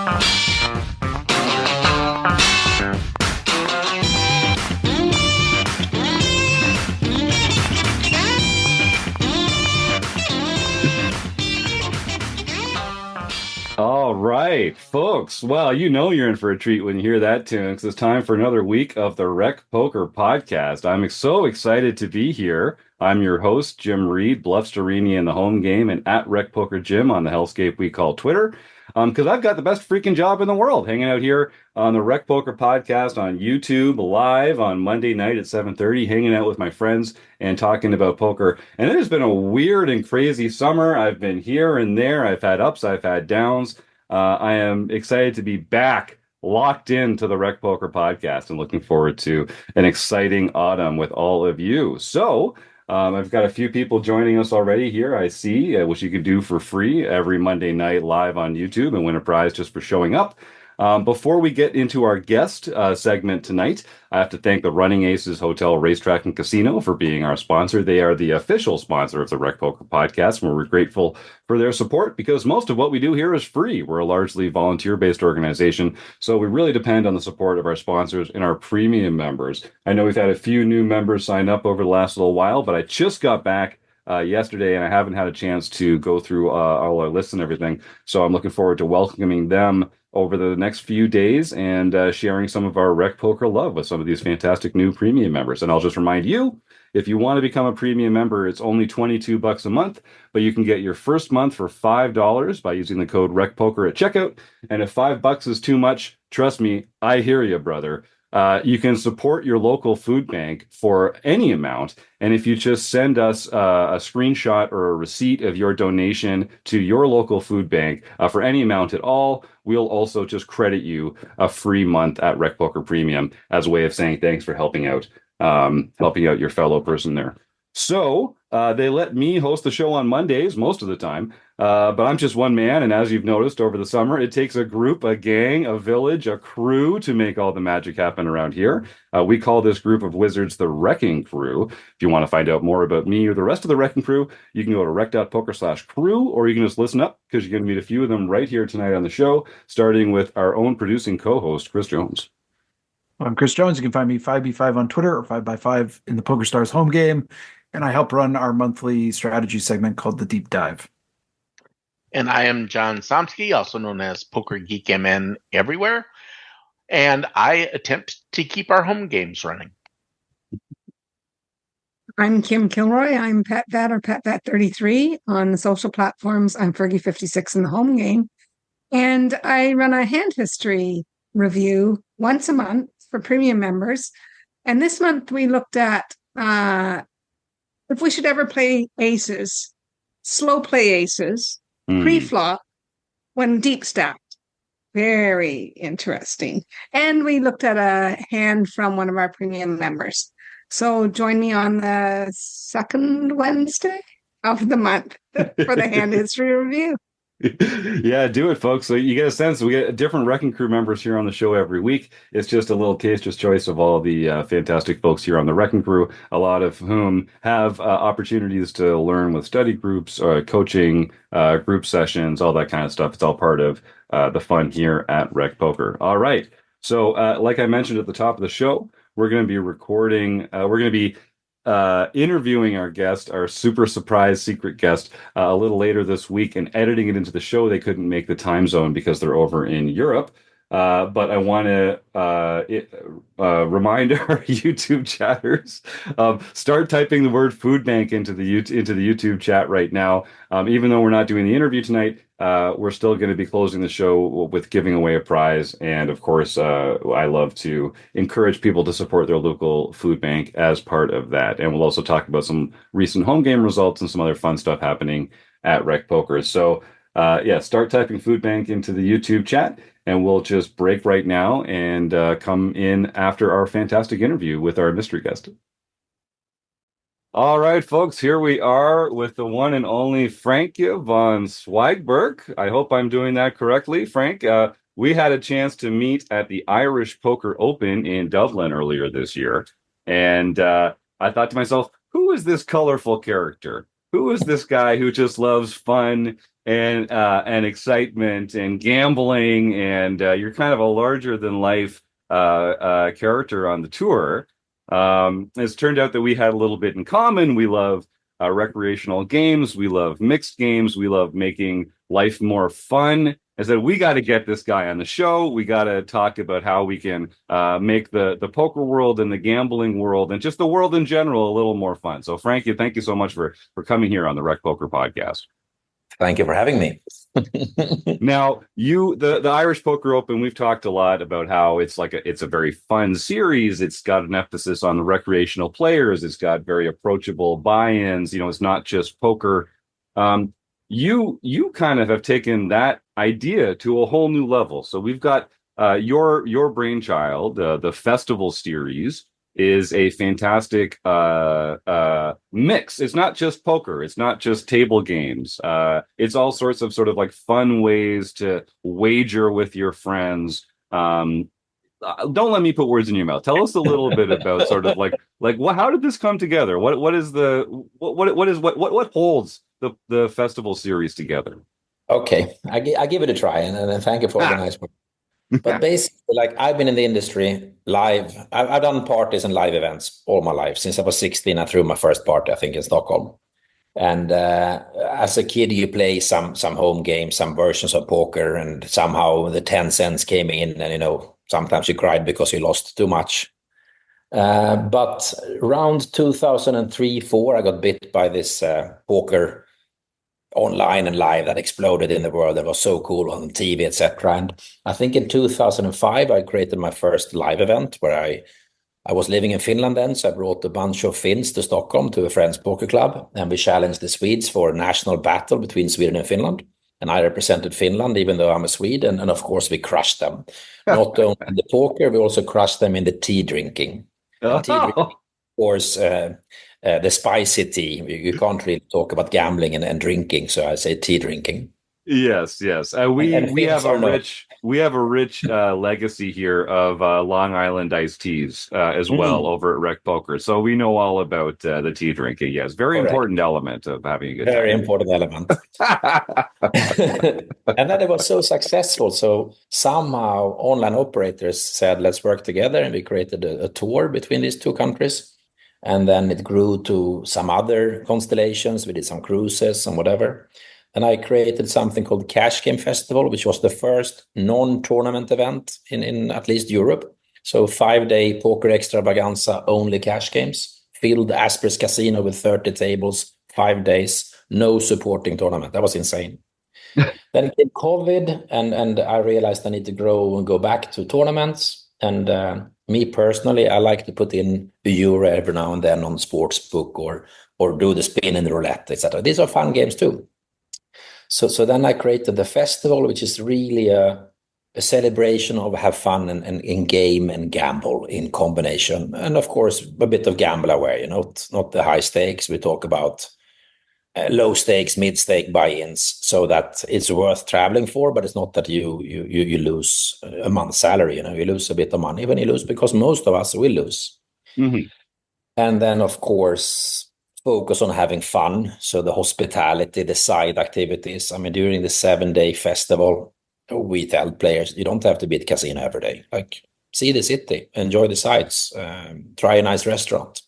All right, folks. Well, you know you're in for a treat when you hear that tune because it's time for another week of the Rec Poker Podcast. I'm so excited to be here. I'm your host, Jim Reid, Bluffsterini in the home game and at Rec Poker Jim on the hellscape we call Twitter. Because I've got the best freaking job in the world, hanging out here on the Rec Poker Podcast on YouTube live on Monday night at 7:30, hanging out with my friends and talking about poker. And it has been a weird and crazy summer. I've been here and there. I've had ups, I've had downs. I am excited to be back, locked into the Rec Poker Podcast, and looking forward to an exciting autumn with all of you. So, I've got a few people joining us already here, I see, which you can do for free every Monday night live on YouTube and win a prize just for showing up. Before we get into our guest segment tonight, I have to thank the Running Aces Hotel, Racetrack, and Casino for being our sponsor. They are the official sponsor of the Rec Poker Podcast, and we're grateful for their support because most of what we do here is free. We're a largely volunteer-based organization, so we really depend on the support of our sponsors and our premium members. I know we've had a few new members sign up over the last little while, but I just got back yesterday, and I haven't had a chance to go through all our lists and everything. So I'm looking forward to welcoming them over the next few days and sharing some of our Rec Poker love with some of these fantastic new premium members. And I'll just remind you, if you want to become a premium member, it's only $22 a month, but you can get your first month for $5 by using the code RecPoker at checkout. And if $5 is too much, trust me, I hear you, brother. You can support your local food bank for any amount. And if you just send us a screenshot or a receipt of your donation to your local food bank for any amount at all, we'll also just credit you a free month at Rec Poker Premium as a way of saying thanks for helping out your fellow person there. So they let me host the show on Mondays most of the time, but I'm just one man. And as you've noticed over the summer, it takes a group, a gang, a village, a crew to make all the magic happen around here. We call this group of wizards the RECing Crew. If you want to find out more about me or the rest of the RECing Crew, you can go to rec.poker/crew, or you can just listen up because you're going to meet a few of them right here tonight on the show, starting with our own producing co-host, Chris Jones. I'm Chris Jones. You can find me 5B5 on Twitter or 5x5 in the PokerStars home game. And I help run our monthly strategy segment called The Deep Dive. And I am John Somsky, also known as Poker Geek MN everywhere. And I attempt to keep our home games running. I'm Kim Kilroy. I'm PetVat or PetVat33 on the social platforms. I'm Fergie56 in the home game. And I run a hand history review once a month for premium members. And this month we looked at if we should ever play aces, slow play aces, pre-flop, when deep stacked. Very interesting. And we looked at a hand from one of our premium members. So join me on the second Wednesday of the month for the hand history review. Yeah, do it, folks. So you get a sense. We get different RECing Crew members here on the show every week. It's just a little taster's choice of all the fantastic folks here on the RECing Crew, a lot of whom have opportunities to learn with study groups, coaching, group sessions, all that kind of stuff. It's all part of the fun here at Rec Poker. All right. So like I mentioned at the top of the show, we're going to be recording, interviewing our guest, our super surprise secret guest, a little later this week and editing it into the show. They couldn't make the time zone because they're over in Europe. But I want to remind our YouTube chatters, start typing the word food bank into the YouTube chat right now. Even though we're not doing the interview tonight, we're still going to be closing the show with giving away a prize. And of course, I love to encourage people to support their local food bank as part of that. And we'll also talk about some recent home game results and some other fun stuff happening at Rec Poker. So start typing food bank into the YouTube chat. And we'll just break right now and come in after our fantastic interview with our mystery guest. All right, folks, here we are with the one and only Franke Von Zweigbergk. I hope I'm doing that correctly. Frank, we had a chance to meet at the Irish Poker Open in Dublin earlier this year. And I thought to myself, who is this colorful character? who is this guy who just loves fun and excitement and gambling, and you're kind of a larger than life character on the tour. It's turned out that we had a little bit in common. We love recreational games. We love mixed games. We love making life more fun. I said, we got to get this guy on the show. We got to talk about how we can make the poker world and the gambling world and just the world in general a little more fun. So, Frankie, thank you so much for coming here on the Rec Poker podcast. Thank you for having me. Now, the Irish Poker Open, we've talked a lot about how it's a very fun series. It's got an emphasis on the recreational players. It's got very approachable buy-ins. It's not just poker. You kind of have taken that idea to a whole new level. So we've got your brainchild, the festival series, is a fantastic mix. It's not just poker. It's not just table games. It's all sorts of sort of like fun ways to wager with your friends. Don't let me put words in your mouth. Tell us a little bit about sort of like how did this come together? What holds the festival series together? Okay, I give it a try, and thank you for the nice word. But basically, like, I've been in the industry live. I've done parties and live events all my life. Since I was 16, I threw my first party, I think, in Stockholm. And as a kid, you play some home games, some versions of poker, and somehow the 10 cents came in, and sometimes you cried because you lost too much. But around 2003-04, I got bit by this poker online and live that exploded in the world. That was so cool on TV, etc. And I think in 2005 I created my first live event where I was living in Finland then, so I brought a bunch of Finns to Stockholm to a friend's poker club, and we challenged the Swedes for a national battle between Sweden and Finland. And I represented Finland, even though I'm a Swede, and of course we crushed them. Not only in the poker, we also crushed them in the tea drinking. And tea drinking, of course, the spicy tea. You can't really talk about gambling and drinking, so I say tea drinking. Yes. We have a rich legacy here of Long Island iced teas as well over at Rec Poker. So we know all about the tea drinking. Yes, very Correct. Important element of having a good time. Very important element. And then it was so successful. So somehow online operators said, let's work together, and we created a tour between these two countries. And then it grew to some other constellations. We did some cruises and whatever. And I created something called Cash Game Festival, which was the first non-tournament event in at least Europe. So 5-day poker extravaganza, only cash games. Filled Asper's Casino with 30 tables, 5 days, no supporting tournament. That was insane. Then came COVID, and I realized I need to grow and go back to tournaments. And me personally, I like to put in a euro every now and then on sportsbook or do the spin and the roulette, etc. These are fun games too. So then I created the festival, which is really a celebration of have fun and game and gamble in combination. And of course, a bit of gamble aware, not the high stakes. We talk about low stakes, mid stake buy-ins, so that it's worth traveling for, but it's not that you lose a month's salary. You lose a bit of money when you lose, because most of us will lose. Mm-hmm. And then, of course, focus on having fun. So the hospitality, the side activities. I mean, during the 7-day festival, we tell players, you don't have to be at the casino every day. Like, see the city, enjoy the sights, try a nice restaurant.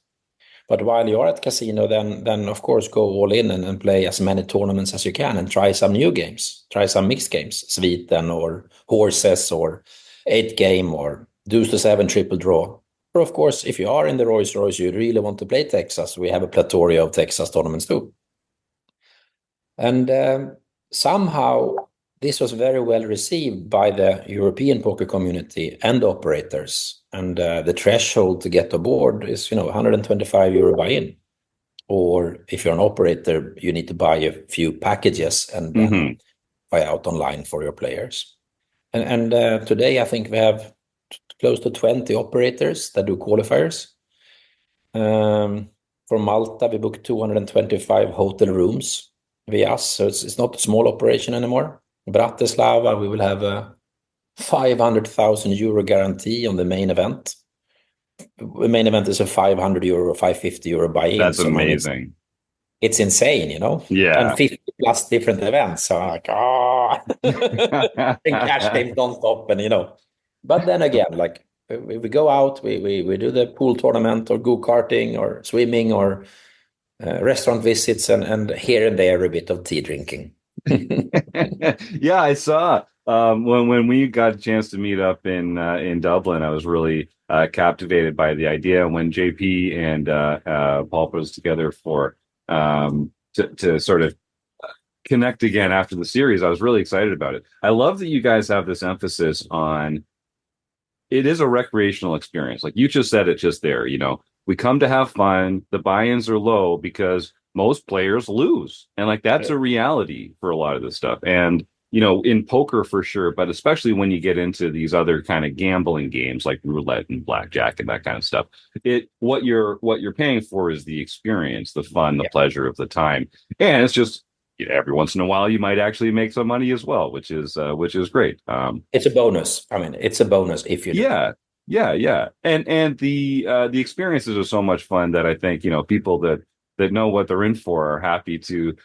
But while you're at casino, then of course go all in and play as many tournaments as you can, and try some new games, try some mixed games, Sviten or Horses or 8 game or Deuce to 7 triple draw. Or of course, if you are in the Rolls Royce, you really want to play Texas, we have a plethora of Texas tournaments too. And somehow this was very well received by the European poker community and operators. And the threshold to get aboard is, 125 euro buy-in. Or if you're an operator, you need to buy a few packages and then buy out online for your players. And today, I think we have close to 20 operators that do qualifiers. For Malta, we booked 225 hotel rooms via us. So it's not a small operation anymore. Bratislava, we will have a 500,000 euro guarantee on the main event. The main event is a 500 euro, 550 euro buy-in. That's amazing. it's insane, you know? Yeah. And 50 plus different events. So I'm like, and cash games don't stop. And, you know, but then again, like we go out, we do the pool tournament or go-karting or swimming or restaurant visits and here and there a bit of tea drinking. Yeah, I saw when we got a chance to meet up in Dublin, I was really captivated by the idea. When JP and Paul put us together for to sort of connect again after the series, I was really excited about it. I love that you guys have this emphasis on it is a recreational experience. Like you just said it just there, you know, we come to have fun. The buy-ins are low because most players lose. And like that's a reality for a lot of this stuff. And you know, in poker for sure, but especially when you get into these other kind of gambling games like roulette and blackjack and that kind of stuff, what you're paying for is the experience, the fun, the pleasure of the time. And it's just, you know, every once in a while you might actually make some money as well, which is great. It's a bonus. I mean, it's a bonus if you do. Yeah. And the experiences are so much fun that I think, you know, people that know what they're in for are happy to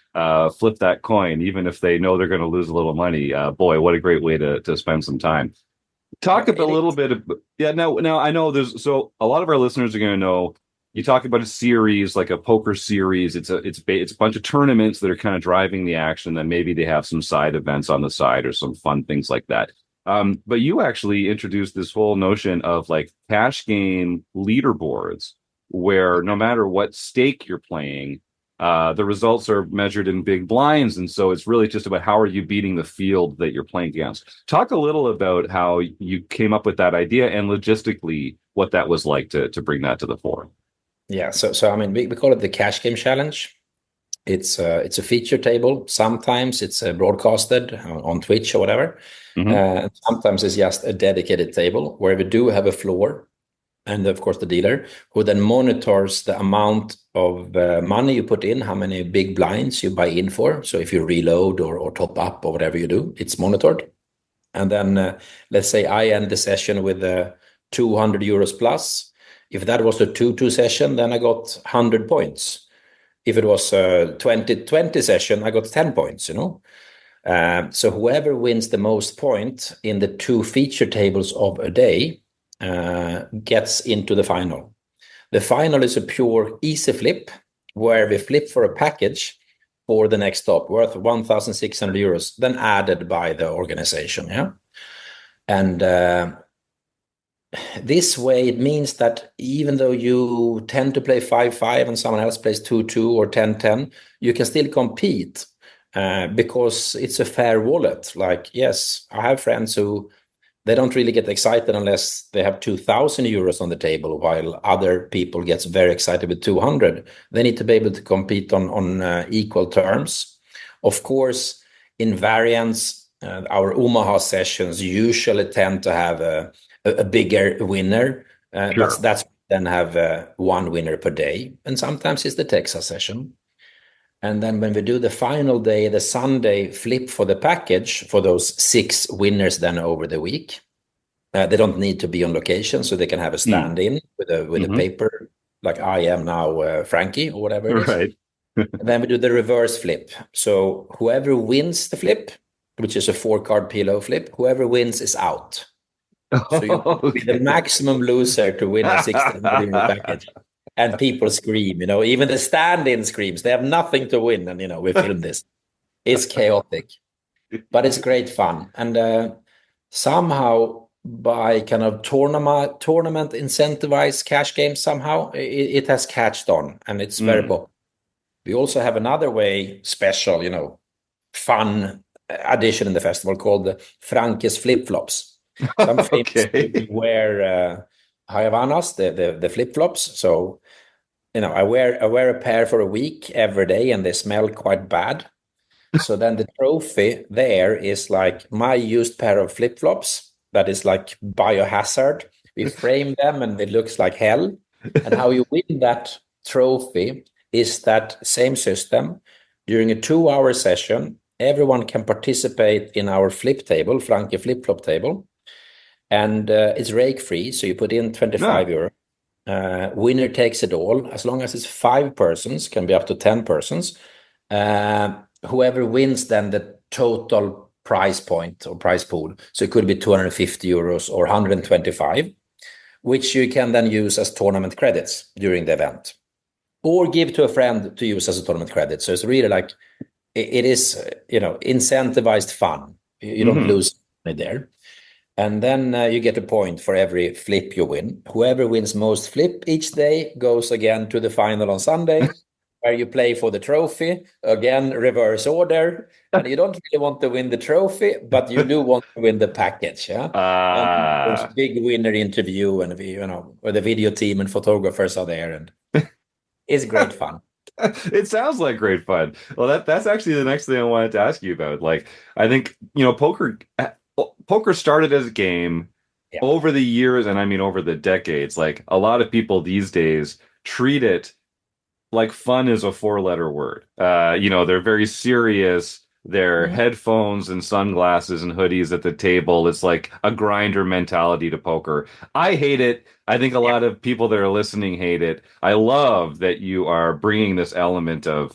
flip that coin, even if they know they're going to lose a little money. Boy, what a great way to spend some time. Talk a little bit of, now I know there's, so a lot of our listeners are going to know, you talk about a series, like a poker series. It's a bunch of tournaments that are kind of driving the action. Then maybe they have some side events on the side or some fun things like that. But you actually introduced this whole notion of like cash game leaderboards, where no matter what stake you're playing, the results are measured in big blinds. And so it's really just about how are you beating the field that you're playing against. Talk a little about how you came up with that idea and logistically what that was like to bring that to the fore. Yeah, so I mean, we call it the cash game challenge. It's a feature table. Sometimes it's broadcasted on Twitch or whatever. Sometimes it's just a dedicated table where we do have a floor, and of course the dealer who then monitors the amount of money you put in, how many big blinds you buy in for. So if you reload or top up or whatever you do, it's monitored. And then let's say I end the session with 200 euros plus. If that was a 2-2 session, then I got 100 points. If it was a 20-20 session, I got 10 points, you know. So whoever wins the most point in the two feature tables of a day gets into the final. The final is a pure easy flip, where we flip for a package for the next stop worth 1,600 euros, then added by the organization. Yeah. And this way, it means that even though you tend to play 5-5 and someone else plays 2-2 or 10-10, you can still compete because it's a fair wallet. Like, yes, I have friends who they don't really get excited unless they have 2,000 euros on the table, while other people get very excited with 200. They need to be able to compete on equal terms. Of course, in variants, our Omaha sessions usually tend to have a bigger winner, but that's then have one winner per day. And sometimes it's the Texas session. And then when we do the final day, the Sunday flip for the package for those 6 winners then over the week, they don't need to be on location, so they can have a stand-in with a paper, like I am now Frankie or whatever it is. Right. Then we do the reverse flip. So whoever wins the flip, which is a 4-card PLO flip, whoever wins is out. So you be the maximum loser to win a 16 package. And people scream, you know, even the stand-in screams. They have nothing to win. And, you know, we filmed this. It's chaotic, but it's great fun. And somehow by kind of tournament incentivized cash games, somehow it has catched on, and it's very popular. We also have another way, special, you know, fun addition in the festival called the Franke's flip-flops. Some famous people wear Havaianas, the flip-flops. So, you know, I wear a pair for a week every day, and they smell quite bad. So then the trophy there is like my used pair of flip-flops that is like biohazard. We frame them and it looks like hell. And how you win that trophy is that same system. During a 2-hour session, everyone can participate in our flip table, Franke flip-flop table. And it's rake free, so you put in 25 euro. Winner takes it all. As long as it's 5 persons, can be up to 10 persons. Whoever wins then the total prize point or prize pool. So it could be 250 euros or 125, which you can then use as tournament credits during the event, or give to a friend to use as a tournament credit. So it's really like, it is, incentivized fun. You don't lose money there. And then you get a point for every flip you win. Whoever wins most flip each day goes again to the final on Sunday, where you play for the trophy. Again, reverse order. And you don't really want to win the trophy, but you do want to win the package. Yeah. And there's big winner interview, and where the video team and photographers are there, and it's great fun. It sounds like great fun. Well, that's actually the next thing I wanted to ask you about. Like, I think, poker started as a game. Over the years, and I mean over the decades, like a lot of people these days treat it like fun is a 4-letter word. They're very serious. They're headphones and sunglasses and hoodies at the table. It's like a grinder mentality to poker. I hate it. I think a lot of people that are listening hate it. I love that you are bringing this element of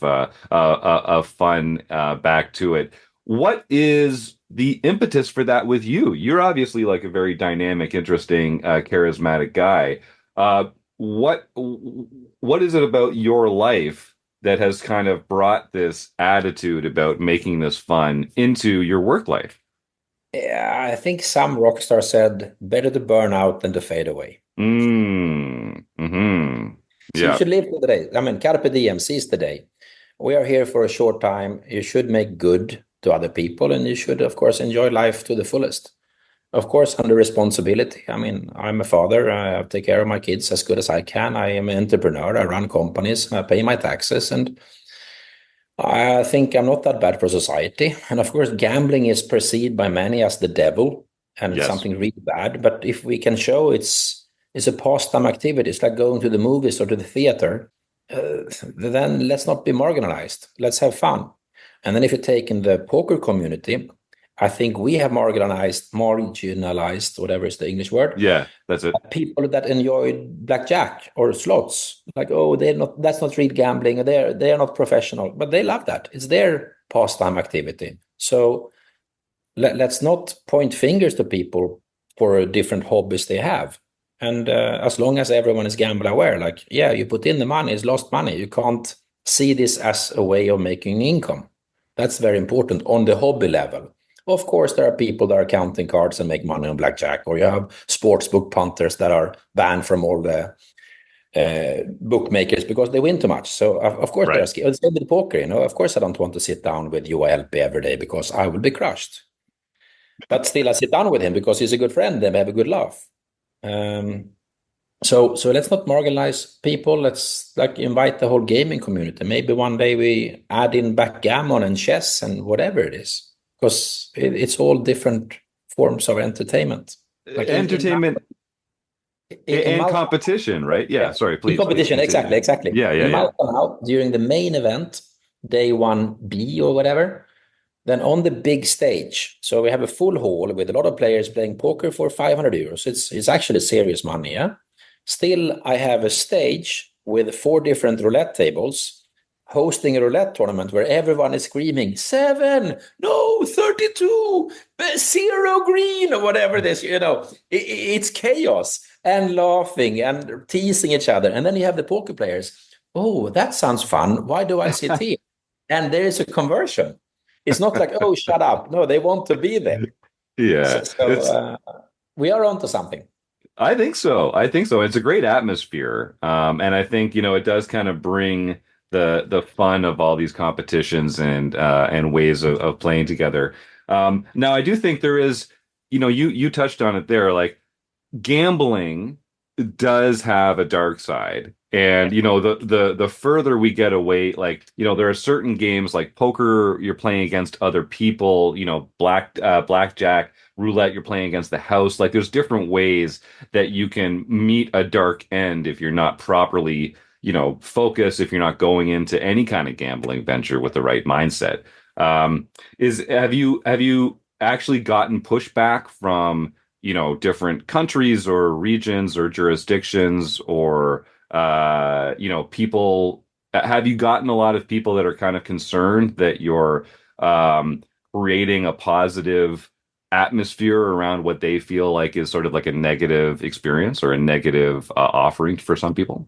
fun back to it. What is the impetus for that with you? You're obviously like a very dynamic, interesting, charismatic guy. What is it about your life that has kind of brought this attitude about making this fun into your work life? Yeah, I think some rock star said, better to burn out than to fade away. So you should live for the day. I mean, carpe diem, seize the day. We are here for a short time. You should make good to other people, and you should, of course, enjoy life to the fullest. Of course, under responsibility. I mean, I'm a father. I take care of my kids as good as I can. I am an entrepreneur. I run companies. I pay my taxes. And I think I'm not that bad for society. And of course, gambling is perceived by many as the devil and it's something really bad. But if we can show it's a pastime activity, it's like going to the movies or to the theater, then let's not be marginalized. Let's have fun. And then if you take in the poker community, I think we have marginalized, whatever is the English word. Yeah, that's it. People that enjoy blackjack or slots, like, that's not real gambling. They are not professional, but they love that. It's their pastime activity. So let's not point fingers to people for different hobbies they have. And as long as everyone is gamble aware, like, you put in the money, it's lost money. You can't see this as a way of making income. That's very important on the hobby level. Of course, there are people that are counting cards and make money on blackjack, or you have sportsbook punters that are banned from all the bookmakers because they win too much. So, of course, there are skills. Same with poker, Of course, I don't want to sit down with UALP every day because I will be crushed. But still, I sit down with him because he's a good friend and we have a good laugh. So let's not marginalize people. Let's invite the whole gaming community. Maybe one day we add in backgammon and chess and whatever it is. Because it's all different forms of entertainment. Entertainment and competition, right? Yeah, sorry, please. Competition, exactly. Yeah. Now, during the main event, day 1B or whatever, then on the big stage, so we have a full hall with a lot of players playing poker for 500 euros. It's actually serious money, yeah? Still, I have a stage with 4 different roulette tables hosting a roulette tournament where everyone is screaming 7, no, 32, 0 green, or whatever it is, it's chaos and laughing and teasing each other. And then you have the poker players. Oh, that sounds fun. Why do I sit here? And there is a conversion. It's not like, oh, shut up. No, they want to be there. Yeah. So we are onto something. I think so. It's a great atmosphere. And I think, it does kind of bring the fun of all these competitions and ways of playing together. Now, I do think there is, you touched on it there, like gambling does have a dark side. And, the further we get away, like, there are certain games like poker, you're playing against other people, blackjack, roulette, you're playing against the house. Like there's different ways that you can meet a dark end if you're not properly focus, if you're not going into any kind of gambling venture with the right mindset. Have you actually gotten pushback from, different countries or regions or jurisdictions or people. Have you gotten a lot of people that are kind of concerned that you're creating a positive atmosphere around what they feel like is sort of like a negative experience or a negative offering for some people?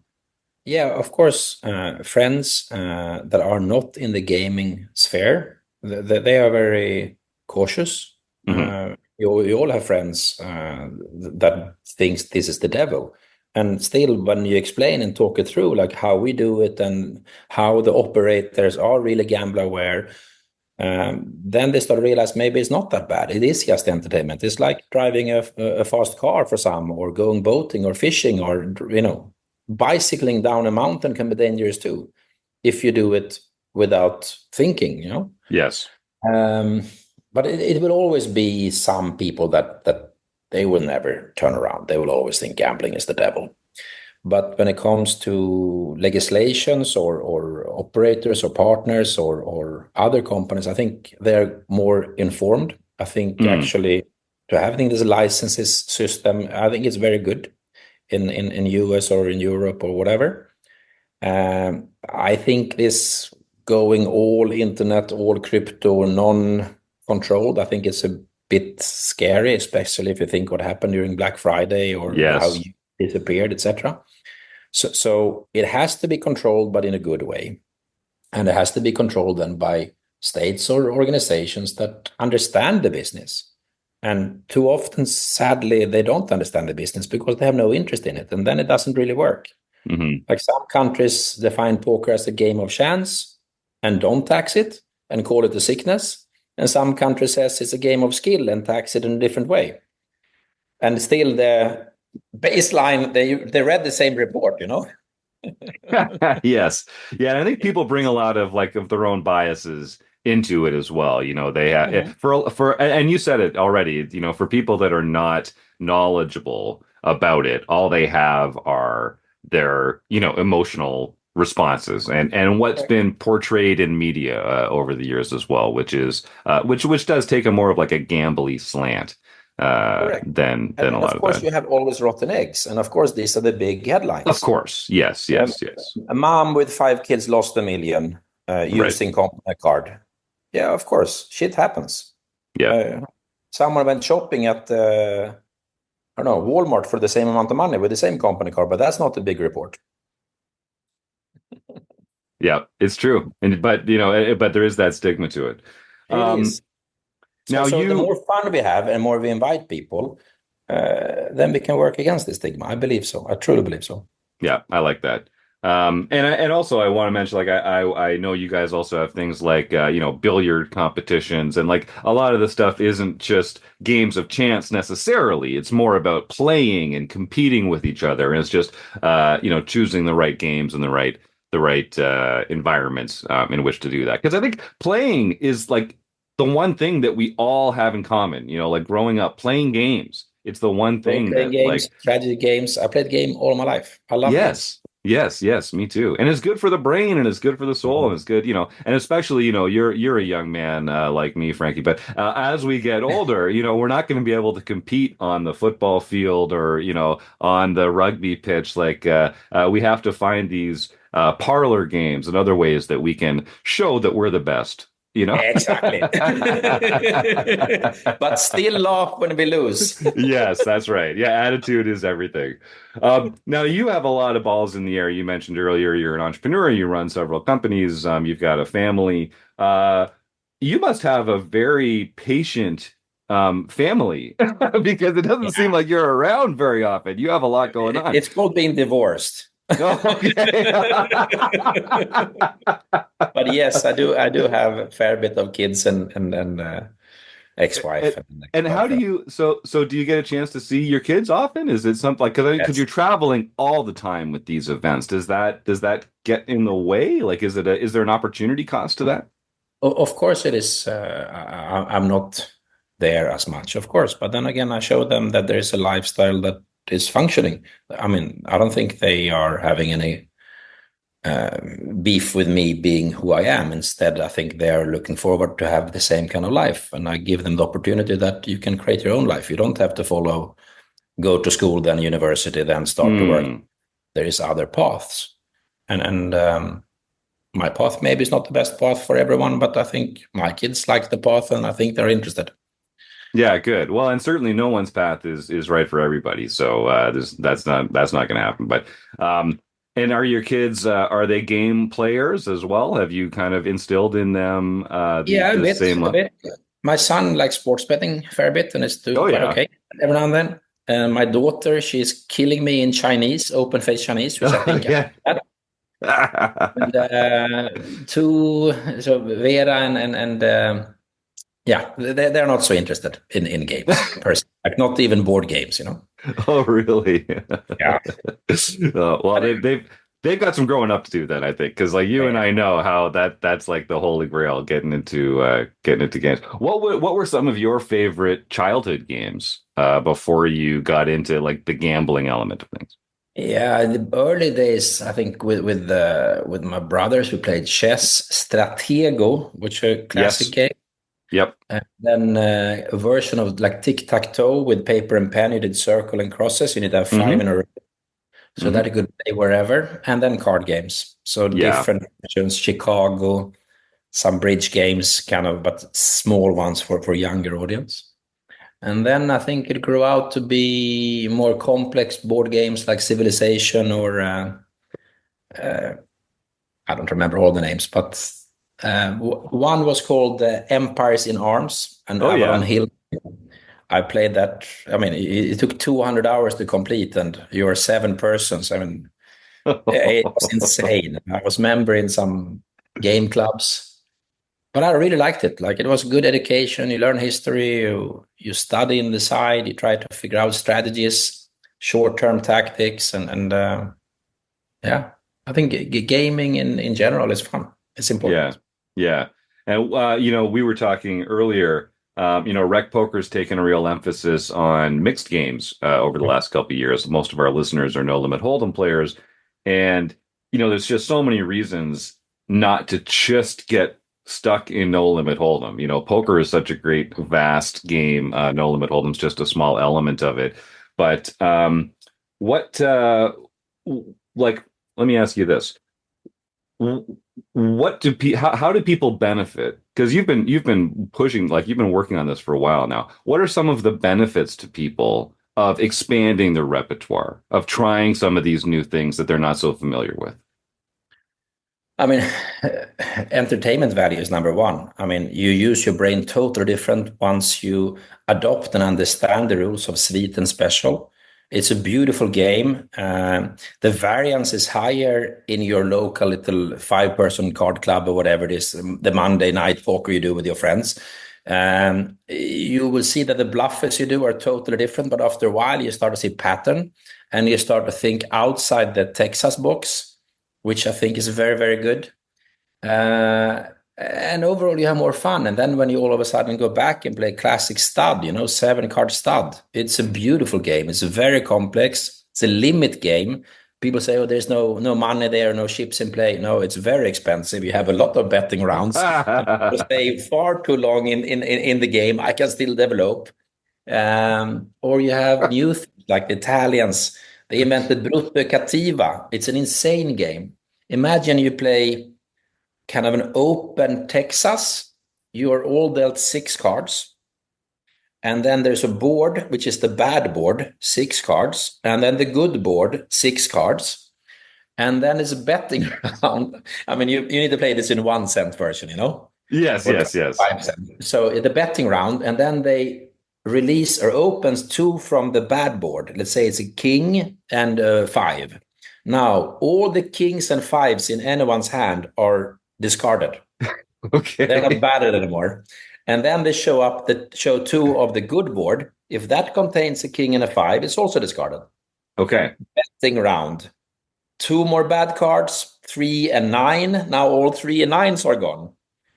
Yeah, of course, friends that are not in the gaming sphere, they are very cautious. Mm-hmm. We all have friends that thinks this is the devil. And still, when you explain and talk it through, like how we do it and how the operators are really gambler aware, then they start to realize maybe it's not that bad. It is just entertainment. It's like driving a fast car for some, or going boating or fishing, or bicycling down a mountain can be dangerous too, if you do it without thinking. Yes. But it will always be some people that they will never turn around. They will always think gambling is the devil. But when it comes to legislations or operators or partners or other companies, I think they're more informed. I think actually to having this licenses system, I think it's very good in US or in Europe or whatever. I think this going all internet, all crypto, non-controlled, I think it's a bit scary, especially if you think what happened during Black Friday or how you disappeared, etc. So it has to be controlled, but in a good way. And it has to be controlled then by states or organizations that understand the business. And too often, sadly, they don't understand the business because they have no interest in it. And then it doesn't really work. Mm-hmm. Like some countries define poker as a game of chance and don't tax it and call it a sickness. And some countries says it's a game of skill and tax it in a different way. And still the baseline, they read the same report, Yes. Yeah. And I think people bring a lot of their own biases into it as well. They have and you said it already, for people that are not knowledgeable about it, all they have are their, emotional responses and what's been portrayed in media over the years as well, which is which does take a more of like a gambly slant than a lot of that. Of course, you have always rotten eggs, and of course, these are the big headlines. Of course, yes. A mom with 5 kids lost $1 million using company card. Yeah, of course, shit happens. Yeah, someone went shopping at Walmart for the same amount of money with the same company card, but that's not a big report. Yeah, it's true, but there is that stigma to it. It is. So the more fun we have and more we invite people, then we can work against this stigma. I believe so. I truly believe so. Yeah, I like that. And also I want to mention, I know you guys also have things like billiard competitions, and like a lot of the stuff isn't just games of chance necessarily. It's more about playing and competing with each other, and it's just choosing the right games and the right environments in which to do that. Because I think playing is like the one thing that we all have in common. Like growing up playing games. It's the one thing that games, strategy games. I played game all my life. I love games. Yes, me too. And it's good for the brain, and it's good for the soul, and it's good, and especially, you're a young man like me, Frankie. But as we get older, we're not going to be able to compete on the football field or, on the rugby pitch. Like we have to find these parlor games and other ways that we can show that we're the best. Exactly. But still laugh when we lose. Yes, that's right. Yeah, attitude is everything. Now, you have a lot of balls in the air. You mentioned earlier you're an entrepreneur. You run several companies. You've got a family. You must have a very patient family because it doesn't seem like you're around very often. You have a lot going on. It's called being divorced. Okay. But yes, I do have a fair bit of kids and ex-wife. And how do you so do you get a chance to see your kids often? Is it something like because you're traveling all the time with these events? Does that get in the way? Like is there an opportunity cost to that? Of course it is. I'm not there as much, of course, but then again, I show them that there is a lifestyle that is functioning. I mean, I don't think they are having any beef with me being who I am. Instead, I think they're looking forward to have the same kind of life. And I give them the opportunity that you can create your own life. You don't have to go to school, then university, then start to work. There is other paths. And my path maybe is not the best path for everyone, but I think my kids like the path and I think they're interested. Yeah, good. Well, and certainly no one's path is right for everybody. So that's not going to happen. But and are your kids are they game players as well? Have you kind of instilled in them the same a bit. My son likes sports betting a fair bit and is doing quite okay every now and then. And my daughter, she's killing me in Chinese, open face Chinese, which I think and so Vera and they're not so interested in games, personally. Like not even board games, Oh, really? Yeah. Well, they've got some growing up to do then, I think, because like you and I know how that's like the holy grail, getting into games. What were some of your favorite childhood games before you got into like the gambling element of things? Yeah, in the early days, I think with my brothers, we played chess, Stratego, which is a classic game. Yep. And then a version of like tic-tac-toe with paper and pen. You did circle and crosses. You need to have 5 in a row. So that you could play wherever. And then card games. So different versions, Chicago, some bridge games, kind of, but small ones for younger audience. And then I think it grew out to be more complex board games like Civilization or I don't remember all the names, but one was called Empires in Arms and Avalon Hill. I played that. I mean, it took 200 hours to complete, and you are 7 persons. I mean, it was insane. I was member in some game clubs. But I really liked it. Like it was good education. You learn history. You study in the side. You try to figure out strategies, short-term tactics, and I think gaming in general is fun. It's important. Yeah. And we were talking earlier. Rec Poker's taken a real emphasis on mixed games over the last couple of years. Most of our listeners are no limit hold'em players, and there's just so many reasons not to just get stuck in no limit hold'em. Poker is such a great, vast game. No limit hold'em's just a small element of it. But let me ask you this: how do people benefit? Because you've been pushing, like you've been working on this for a while now. What are some of the benefits to people of expanding their repertoire, of trying some of these new things that they're not so familiar with? I mean, entertainment value is number one. I mean, you use your brain totally different once you adopt and understand the rules of sweet and special. It's a beautiful game. The variance is higher in your local little 5-person card club or whatever it is, the Monday night poker you do with your friends. You will see that the bluffs you do are totally different, but after a while you start to see pattern and you start to think outside the Texas box, which I think is very, very good. And overall, you have more fun. And then when you all of a sudden go back and play classic stud, 7-card stud, it's a beautiful game. It's very complex. It's a limit game. People say, oh, there's no money there, no chips in play. No, it's very expensive. You have a lot of betting rounds. You stay far too long in the game. I can still develop. Or you have new things like the Italians. They invented Brutto Cattiva. It's an insane game. Imagine you play kind of an open Texas. You are all dealt 6 cards. And then there's a board, which is the bad board, 6 cards. And then the good board, 6 cards. And then it's a betting round. I mean, you need to play this in 1 cent version, Yes. 5 cents. So the betting round, and then they release or opens 2 from the bad board. Let's say it's a king and a 5. Now, all the kings and 5s in anyone's hand are discarded. Okay. They're not batted anymore. And then they show 2 of the good board. If that contains a king and a 5, it's also discarded. Okay. Betting round. 2 more bad cards, 3 and 9. Now all 3 and 9s are gone.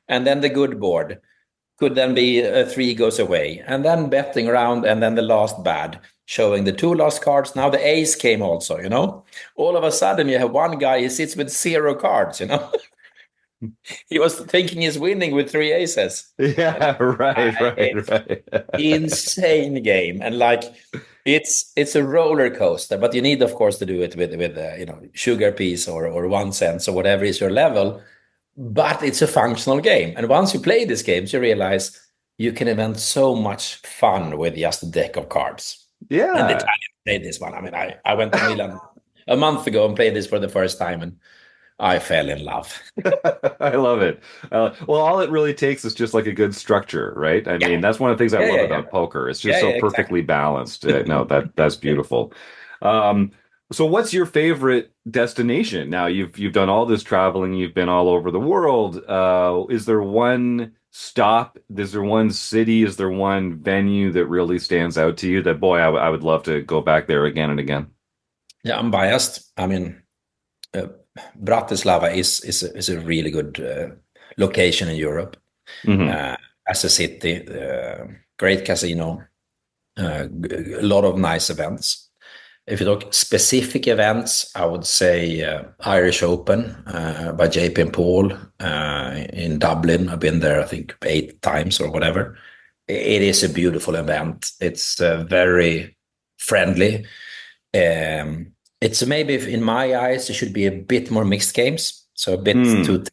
And then the good board. could then be a 3 goes away, and then betting around, and then the last bad, showing the 2 last cards. Now the ace came also, all of a sudden you have one guy, he sits with 0 cards, he was thinking he's winning with 3 aces. Yeah, right. Insane game. And like, it's a roller coaster, but you need, of course, to do it with sugar piece or 1 cent or whatever is your level. But it's a functional game. And once you play these games, you realize you can invent so much fun with just a deck of cards. Yeah. And the time I played this one, I mean, I went to Milan a month ago and played this for the first time, and I fell in love. I love it. Well, all it really takes is just like a good structure, right? I mean, that's one of the things I love about poker. It's just so perfectly balanced. No, that's beautiful. So what's your favorite destination? Now you've done all this traveling, you've been all over the world. Is there one stop? Is there one city? Is there one venue that really stands out to you that, boy, I would love to go back there again and again? Yeah, I'm biased. I mean, Bratislava is a really good location in Europe. As a city, great casino, a lot of nice events. If you look specific events, I would say Irish Open by JP and Paul in Dublin. I've been there, I think, 8 times or whatever. It is a beautiful event. It's very friendly. It's maybe, in my eyes, it should be a bit more mixed games. So a bit too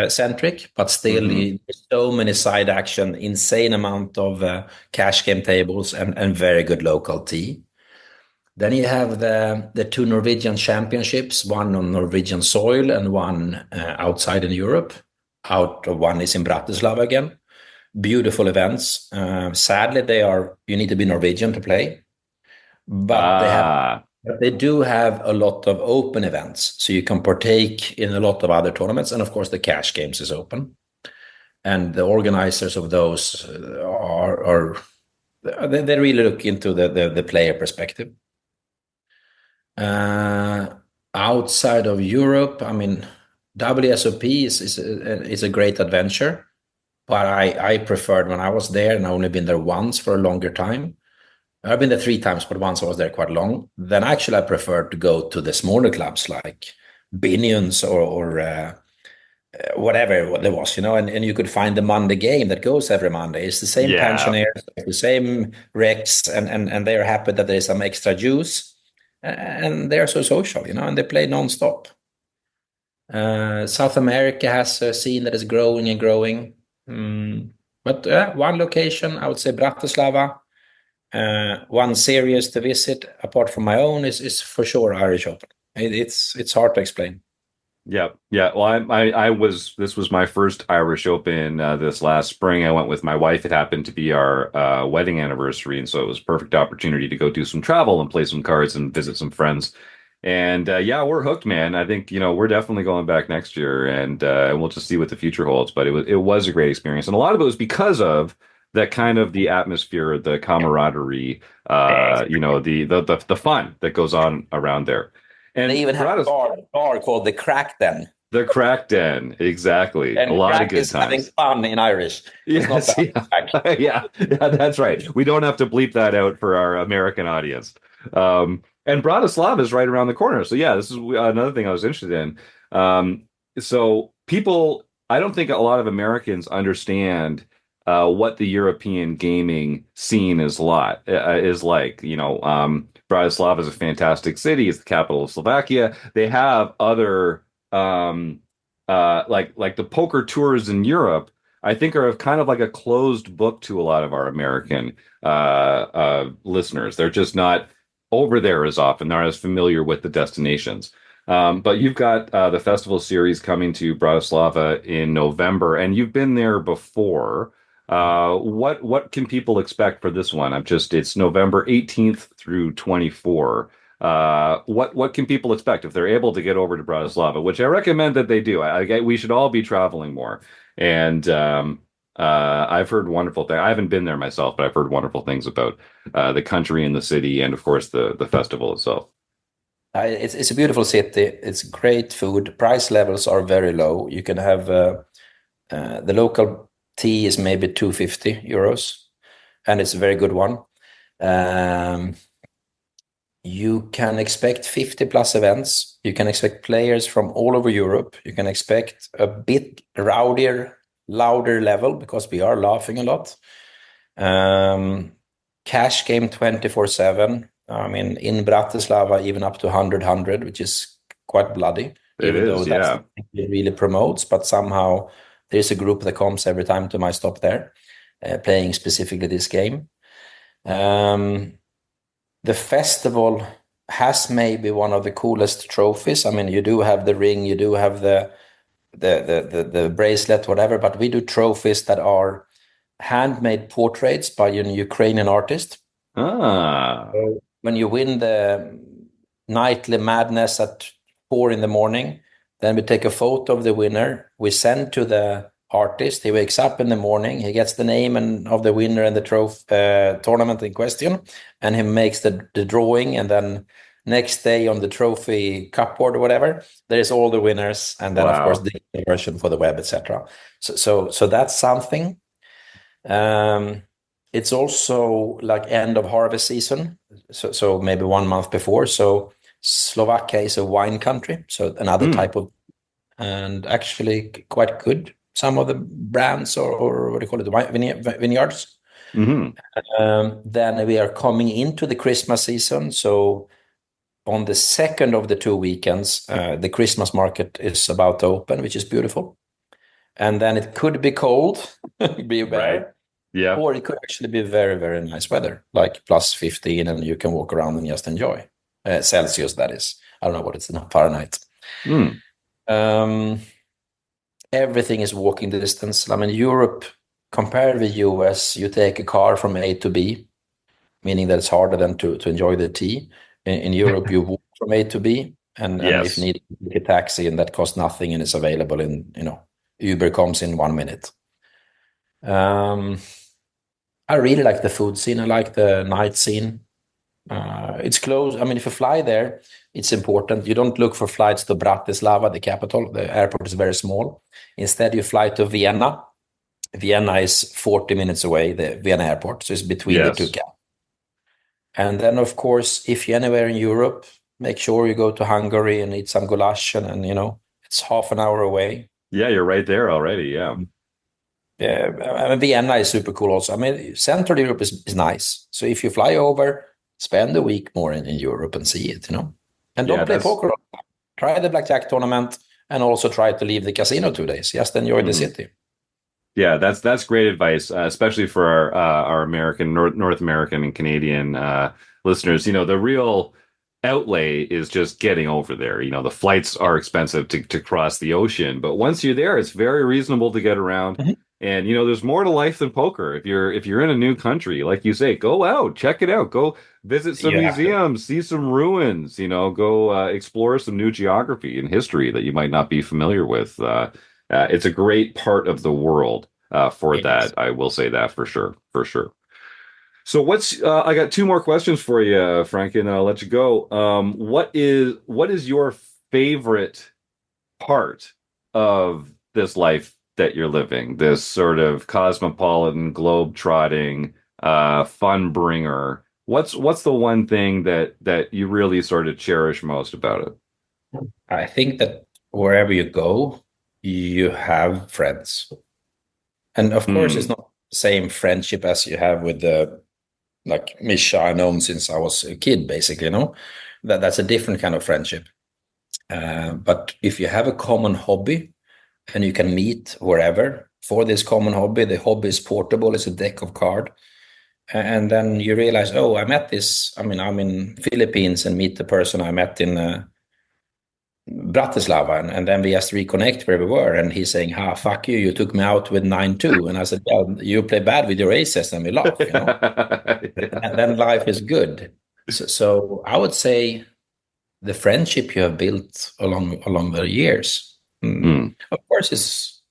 centric, but still so many side action, insane amount of cash game tables and very good local tea. Then you have the 2 Norwegian championships, one on Norwegian soil and one outside in Europe. One is in Bratislava again. Beautiful events. Sadly, you need to be Norwegian to play, but they do have a lot of open events, so you can partake in a lot of other tournaments, and of course the cash games is open. And the organizers of those they really look into the player perspective. Outside of Europe, I mean, WSOP is a great adventure, but I preferred when I was there, and I only been there once for a longer time. I've been there 3 times, but once I was there quite long. Then actually I preferred to go to the smaller clubs like Binions or whatever there was, and you could find the Monday game that goes every Monday. It's the same pensioners, the same recs, and they're happy that there's some extra juice. And they're so social, and they play nonstop. South America has a scene that is growing and growing. But one location, I would say Bratislava. One series to visit, apart from my own, is for sure Irish Open. It's hard to explain. Yeah. Well, this was my first Irish Open this last spring. I went with my wife. It happened to be our wedding anniversary, and so it was a perfect opportunity to go do some travel and play some cards and visit some friends. And we're hooked, man. I think we're definitely going back next year, and we'll just see what the future holds. But it was a great experience, and a lot of it was because of that kind of the atmosphere, the camaraderie, the fun that goes on around there. And they even have a bar called the Crack Den. The Crack Den, exactly. And a lot of good times. Having fun in Irish. Yes, yeah, that's right. We don't have to bleep that out for our American audience. And Bratislava is right around the corner. So yeah, this is another thing I was interested in. So people, I don't think a lot of Americans understand what the European gaming scene is like. Bratislava is a fantastic city. It's the capital of Slovakia. They have other like the poker tours in Europe, I think, are kind of like a closed book to a lot of our American listeners. They're just not over there as often. They're not as familiar with the destinations. But you've got the festival series coming to Bratislava in November, and you've been there before. What can people expect for this one? It's November 18th through 24. What can people expect if they're able to get over to Bratislava, which I recommend that they do. We should all be traveling more. And I've heard wonderful things. I haven't been there myself, but I've heard wonderful things about the country and the city, and of course the festival itself. It's a beautiful city. It's great food. Price levels are very low. You can have the local tea is maybe 250 euros, and it's a very good one. You can expect 50 plus events. You can expect players from all over Europe. You can expect a bit rowdier, louder level because we are laughing a lot. Cash game 24/7. I mean, in Bratislava, even up to 100, which is quite bloody. Though that's yeah. not what it really promotes, but somehow there's a group that comes every time to my stop there, playing specifically this game. The festival has maybe one of the coolest trophies. I mean, you do have the ring, you do have the bracelet, whatever, but we do trophies that are handmade portraits by an Ukrainian artist. So when you win the nightly madness at 4 a.m, then we take a photo of the winner. We send to the artist. He wakes up in the morning. He gets the name of the winner and the tournament in question, and he makes the drawing. And then next day on the trophy cupboard or whatever, there's all the winners, and then of course the version for the web, etc. So that's something. It's also like end of harvest season, so maybe 1 month before. So Slovakia is a wine country, so another type of, and actually quite good. Some of the brands or what do you call it, the vineyards. Then we are coming into the Christmas season. So on the second of the 2 weekends, the Christmas market is about to open, which is beautiful. And then it could be cold, be bad. Right. Yeah. Or it could actually be very, very nice weather, like plus 15, and you can walk around and just enjoy. Celsius, that is. I don't know what it's in Fahrenheit. Everything is walking distance. I mean, Europe, compared with the US, you take a car from A to B, meaning that it's harder than to enjoy the tea. In Europe, you walk from A to B, and if needed, you take a taxi, and that costs nothing, and is available in, Uber comes in 1 minute. I really like the food scene. I like the night scene. It's close. I mean, if you fly there, it's important. You don't look for flights to Bratislava, the capital. The airport is very small. Instead, you fly to Vienna. Vienna is 40 minutes away, the Vienna airport. So it's between the two capitals. And then, of course, if you're anywhere in Europe, make sure you go to Hungary and eat some goulash. And it's half an hour away. Yeah, you're right there already. Yeah. Yeah, I mean, Vienna is super cool also. I mean, Central Europe is nice. So if you fly over, spend a week more in Europe and see it, And don't play poker. Try the blackjack tournament, and also try to leave the casino 2 days. Just enjoy the city. Yeah, that's great advice, especially for our American, North American and Canadian listeners. The real outlay is just getting over there. The flights are expensive to cross the ocean, but once you're there, it's very reasonable to get around. And there's more to life than poker. If you're in a new country, like you say, go out, check it out, go visit some museums, see some ruins, go explore some new geography and history that you might not be familiar with. It's a great part of the world for that. I will say that for sure. So I got 2 more questions for you, Frank, and I'll let you go. What is your favorite part of this life that you're living, this sort of cosmopolitan, globe-trotting, fun bringer? What's the one thing that you really sort of cherish most about it? I think that wherever you go, you have friends. And of course, it's not the same friendship as you have with like Misha, I've known since I was a kid, basically, that's a different kind of friendship. But if you have a common hobby, and you can meet wherever for this common hobby, the hobby is portable, it's a deck of cards. And then you realize, I met this, I'm in Philippines and meet the person I met in Bratislava, and then we just reconnect where we were, and he's saying, fuck you took me out with 9-2. And I said, well, you play bad with your aces, and we laugh, And then life is good. So I would say the friendship you have built along the years. Of course,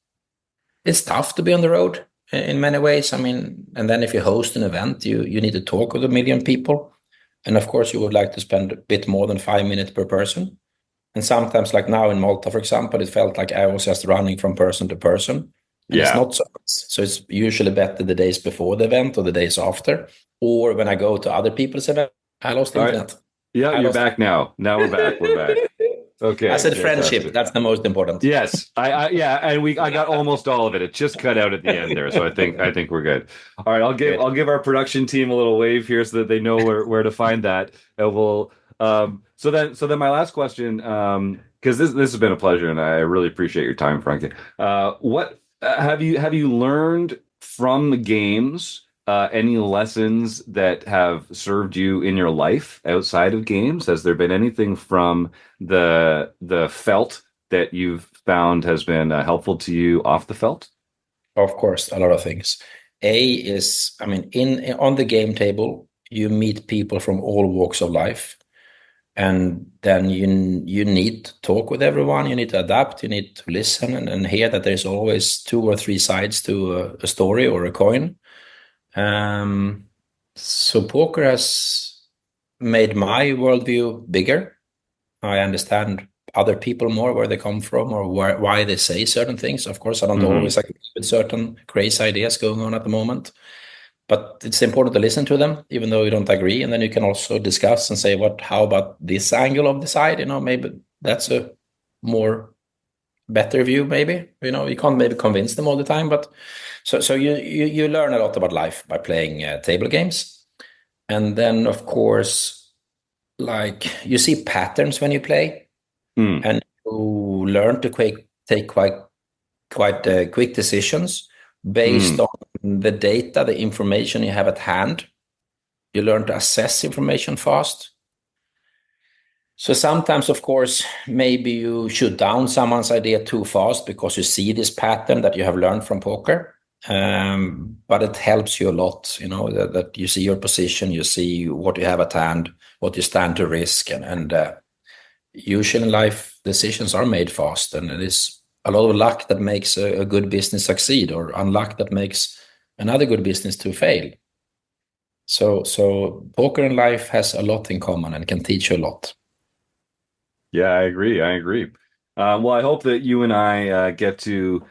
it's tough to be on the road in many ways. And then if you host an event, you need to talk with 1 million people. And of course, you would like to spend a bit more than 5 minutes per person. And sometimes, like now in Malta, for example, it felt like I was just running from person to person. And it's Yeah. not so much. So it's usually better the days before the event or the days after. Or when I go to other people's event, I lost All right. internet. Yeah, I you're lost back now. Now we're back. We're back. Okay. I said friendship. Fantastic. That's the most important. Yes, yeah, and I got almost all of it. It just cut out at the end there, so I think we're good. All right, I'll give our production team a little wave here so that they know where to find that. And we'll so then my last question, because this has been a pleasure and I really appreciate your time, Frankie. What have you learned from the games? Any lessons that have served you in your life outside of games? Has there been anything from the felt that you've found has been helpful to you off the felt? Of course, a lot of things. I mean, on the game table, you meet people from all walks of life, and then you need to talk with everyone. You need to adapt. You need to listen and hear that there's always two or three sides to a story or a coin. So poker has made my worldview bigger. I understand other people more, where they come from or why they say certain things. Of course, I don't always agree with certain crazy ideas going on at the moment, but it's important to listen to them, even though you don't agree. And then you can also discuss and say, how about this angle of the side? Maybe that's a more better view. Maybe, you can't maybe convince them all the time, but so you learn a lot about life by playing table games. And then, of course, like you see patterns when you play, and you learn to take quite quick decisions based on the data, the information you have at hand. You learn to assess information fast. So sometimes, of course, maybe you shoot down someone's idea too fast because you see this pattern that you have learned from poker. But it helps you a lot, that you see your position, you see what you have at hand, what you stand to risk, and usually in life decisions are made fast, and it is a lot of luck that makes a good business succeed, or unluck that makes another good business to fail. So poker and life has a lot in common and can teach you a lot. Yeah, I agree. Well, I hope that you and I get to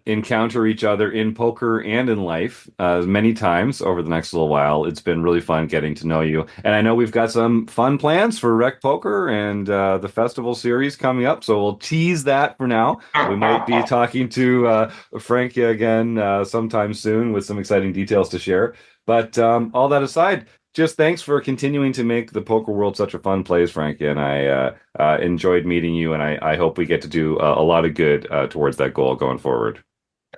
encounter each other in poker and in life many times over the next little while. It's been really fun getting to know you. And I know we've got some fun plans for RecPoker and the festival series coming up. So we'll tease that for now. We might be talking to Franke again sometime soon with some exciting details to share. But all that aside, just thanks for continuing to make the poker world such a fun place, Frankie. And I enjoyed meeting you, and I hope we get to do a lot of good towards that goal going forward.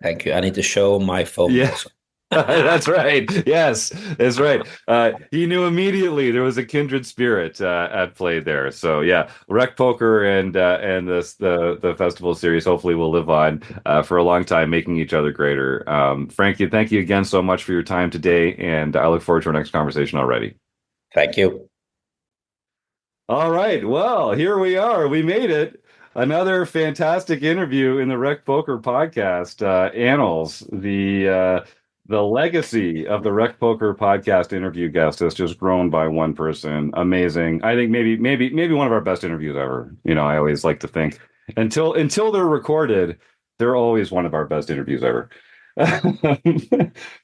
Thank you. I need to show my phone. Yeah. Also. That's right. Yes, that's right. He knew immediately there was a kindred spirit at play there. So yeah, RecPoker and the festival series hopefully will live on for a long time, making each other greater. Frankie, thank you again so much for your time today, and I look forward to our next conversation already. Thank you. All right. Well, here we are. We made it. Another fantastic interview in the RecPoker podcast annals. The legacy of the RecPoker podcast interview guest has just grown by one person. Amazing. I think maybe one of our best interviews ever. I always like to think until they're recorded, they're always one of our best interviews ever.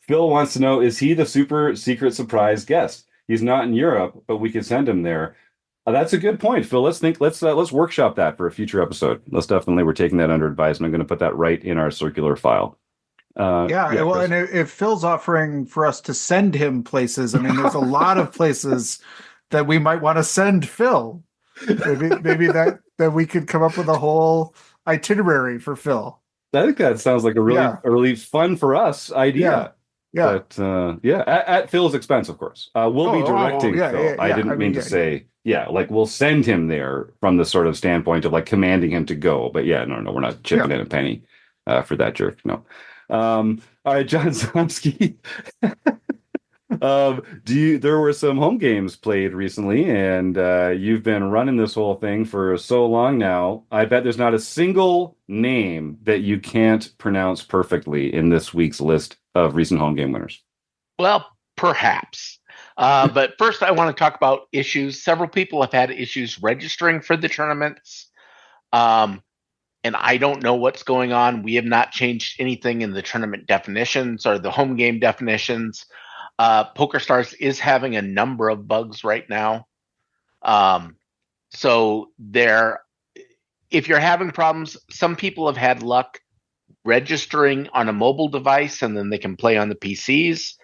Phil wants to know, is he the super secret surprise guest? He's not in Europe, but we could send him there. That's a good point, Phil. Let's workshop that for a future episode. We're taking that under advisement. I'm going to put that right in our circular file. Well, Chris. and if Phil's offering for us to send him places, I mean, there's a lot of places that we might want to send Phil. Maybe that we could come up with a whole itinerary for Phil. I think that sounds like a really fun for us idea. Yeah. But at Phil's expense, of course. We'll be directing Phil. I didn't mean to say, like we'll send him there from the sort of standpoint of like commanding him to go. But no, we're not chipping in a penny for that jerk. No. All right, John Somsky. There were some home games played recently, and you've been running this whole thing for so long now. I bet there's not a single name that you can't pronounce perfectly in this week's list of recent home game winners. Well, perhaps. But first, I want to talk about issues. Several people have had issues registering for the tournaments. and I don't know what's going on. We have not changed anything in the tournament definitions or the home game definitions. PokerStars is having a number of bugs right now. So if you're having problems, some people have had luck registering on a mobile device and then they can play on the PCs.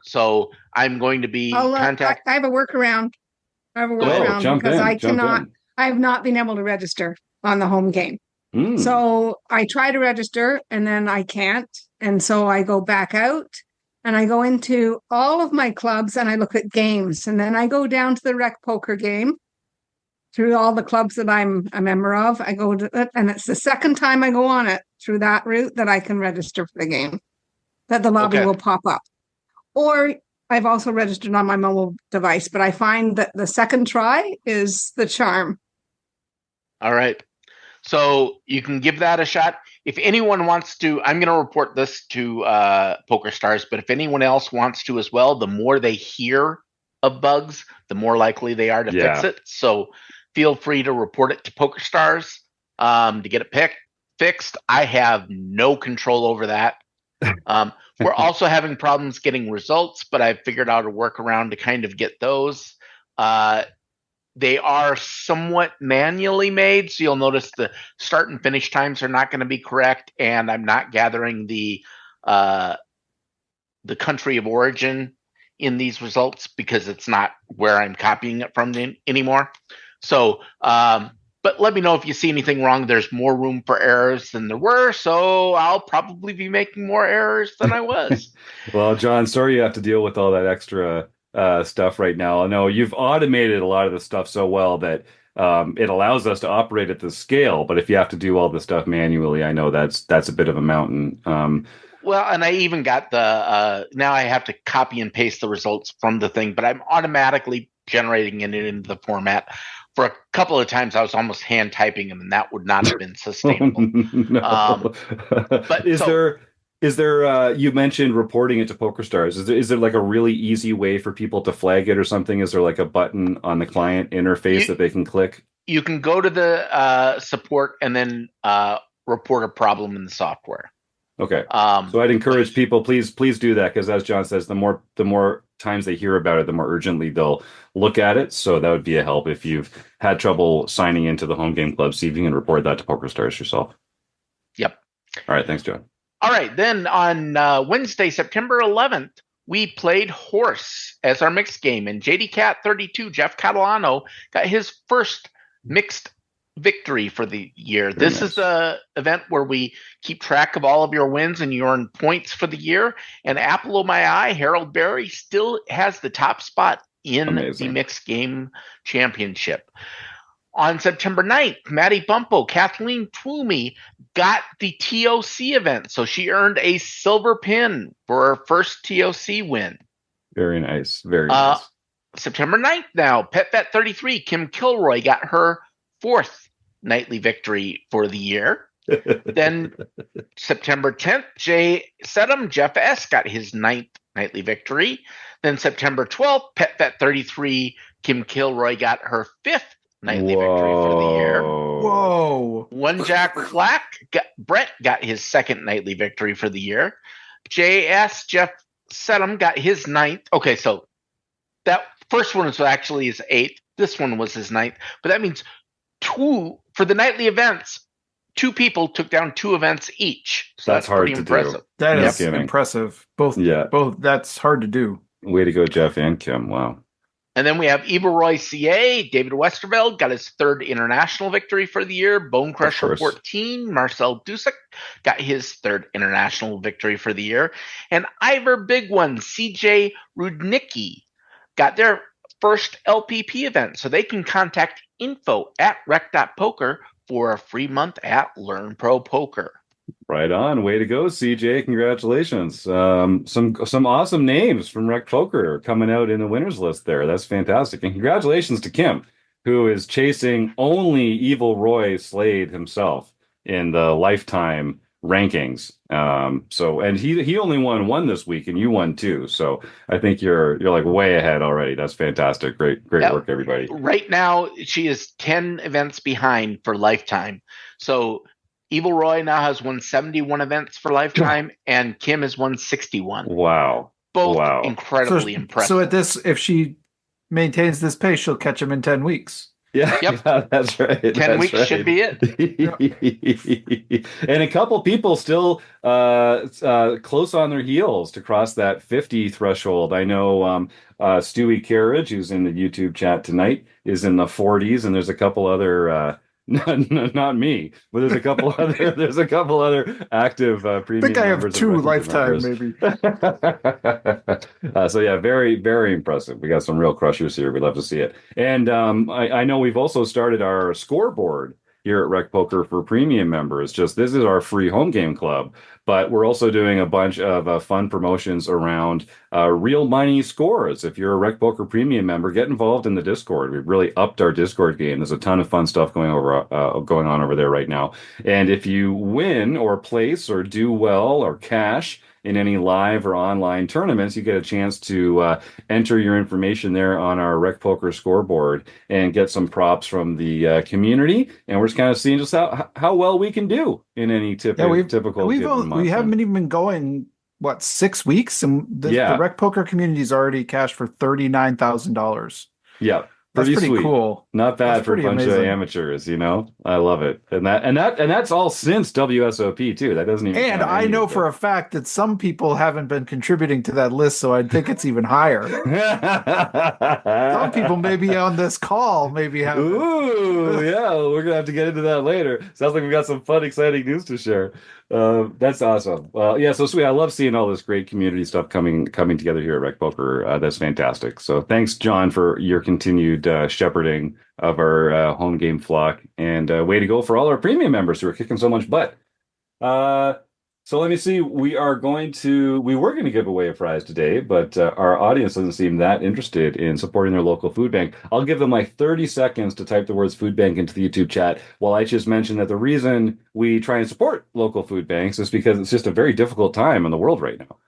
So I'm going to be contact. I have a workaround. Jump because in. I have not been able to register on the home game. So I try to register and then I can't. And so I go back out and I go into all of my clubs and I look at games. And then I go down to the RecPoker game through all the clubs that I'm a member of. I go to it, and it's the second time I go on it through that route that I can register for the game, that the lobby will pop up. Or I've also registered on my mobile device, but I find that the second try is the charm. All right. So you can give that a shot. If anyone wants to, I'm going to report this to PokerStars, but if anyone else wants to as well, the more they hear of bugs, the more likely they are to fix it. So feel free to report it to PokerStars to get it fixed. I have no control over that. We're also having problems getting results, but I've figured out a workaround to kind of get those. They are somewhat manually made, so you'll notice the start and finish times are not going to be correct, and I'm not gathering the country of origin in these results because it's not where I'm copying it from anymore. So, but let me know if you see anything wrong. There's more room for errors than there were, so I'll probably be making more errors than I was. Well, John, sorry you have to deal with all that extra stuff right now. I know you've automated a lot of the stuff so well that it allows us to operate at the scale, but if you have to do all the stuff manually, I know that's a bit of a mountain. Well, and I even got now I have to copy and paste the results from the thing, but I'm automatically generating it into the format. For a couple of times, I was almost hand typing them, and that would not have been sustainable. But is there you mentioned reporting it to PokerStars. Is there like a really easy way for people to flag it or something? Is there like a button on the client interface that they can click? You can go to the support and then report a problem in the software. Okay. So I'd encourage people, please do that, because as John says, the more times they hear about it, the more urgently they'll look at it. So that would be a help if you've had trouble signing into the home game club. See if you can report that to PokerStars yourself. Yep. All right. Thanks, John. All right. Then on Wednesday, September 11th, we played horse as our mixed game, and JD Cat 32, Jeff Catalano, got his first mixed victory for the year. This is a event where we keep track of all of your wins and you earn points for the year. And apple of my eye, Harold Berry still has the top spot in the mixed game championship. On September 9th, Maddie Bumpo, Kathleen Twomey got the TOC event. So she earned a silver pin for her first TOC win. Very nice. Very nice. September 9th now, PetVet33, Kim Kilroy got her fourth nightly victory for the year. Then September 10th, Jay Sedum, Jeff S. got his ninth nightly victory. Then September 12th, PetVet33, Kim Kilroy got her fifth nightly victory for the year. Whoa. One Jack Flack, Brett got his second nightly victory for the year. JS, Jeff Sedum, got his ninth. Okay, so that first one was actually his eighth. This one was his ninth. But that means for the nightly events, two people took down two events each. So that's hard pretty to impressive. do. That is impressive. Both. That's hard to do. Way to go, Jeff and Kim. Wow. And then we have Eva Roy CA, David Westerveld got his third international victory for the year. Bone Crusher 14, Marcel Dusick got his third international victory for the year. And Ivor Big One, CJ Rudnicki, got their first LPP event. So they can contact info@rec.poker for a free month at Learn Pro Poker. Right on. Way to go, CJ. Congratulations. Some awesome names from RecPoker coming out in the winners list there. That's fantastic. And congratulations to Kim, who is chasing only Evil Roy Slade himself in the lifetime rankings. So and he only won one this week, and you won two. So I think you're like way ahead already. That's fantastic. Great Yep. work, everybody. Right now, she is 10 events behind for lifetime. So Evil Roy now has won 71 events for lifetime, and Kim has won 61. Wow. Both incredibly impressive. So at this, if she maintains this pace, she'll catch him in 10 weeks. Yeah, Yep. yeah, that's right. 10 weeks should be it. And a couple people still close on their heels to cross that 50 threshold. I know Stewie Carriage, who's in the YouTube chat tonight, is in the 40s, and there's a couple other not me, but there's a couple other active premium I think I have members two and lifetime, members. maybe. So yeah, very, very impressive. We got some real crushers here. We'd love to see it. And I know we've also started our scoreboard here at Rec Poker for premium members. This is our free home game club, but we're also doing a bunch of fun promotions around real money scores. If you're a Rec Poker premium member, get involved in the Discord. We've really upped our Discord game. There's a ton of fun stuff going on over there right now. And if you win or place or do well or cash in any live or online tournaments, you get a chance to enter your information there on our Rec Poker scoreboard and get some props from the community. And we're just kind of seeing just how well we can do in any typical. We given month. haven't even been going 6 weeks, and the Rec Poker community is already cashed for $39,000. Yeah. That's pretty sweet. Cool. Not bad That's for a bunch of amateurs, I love it. And that's all since WSOP too. That doesn't even. And I know for a fact that some people haven't been contributing to that list, so I think it's even higher. Some people maybe on this call maybe have. Ooh, yeah, we're gonna have to get into that later. Sounds like we've got some fun, exciting news to share. That's awesome. Well, yeah, so sweet. I love seeing all this great community stuff coming together here at Rec Poker. That's fantastic. So thanks, John, for your continued shepherding of our home game flock, and way to go for all our premium members who are kicking so much butt. So let me see. We were going to give away a prize today, but our audience doesn't seem that interested in supporting their local food bank. I'll give them 30 seconds to type the words food bank into the YouTube chat, while I just mention that the reason we try and support local food banks is because it's just a very difficult time in the world right now.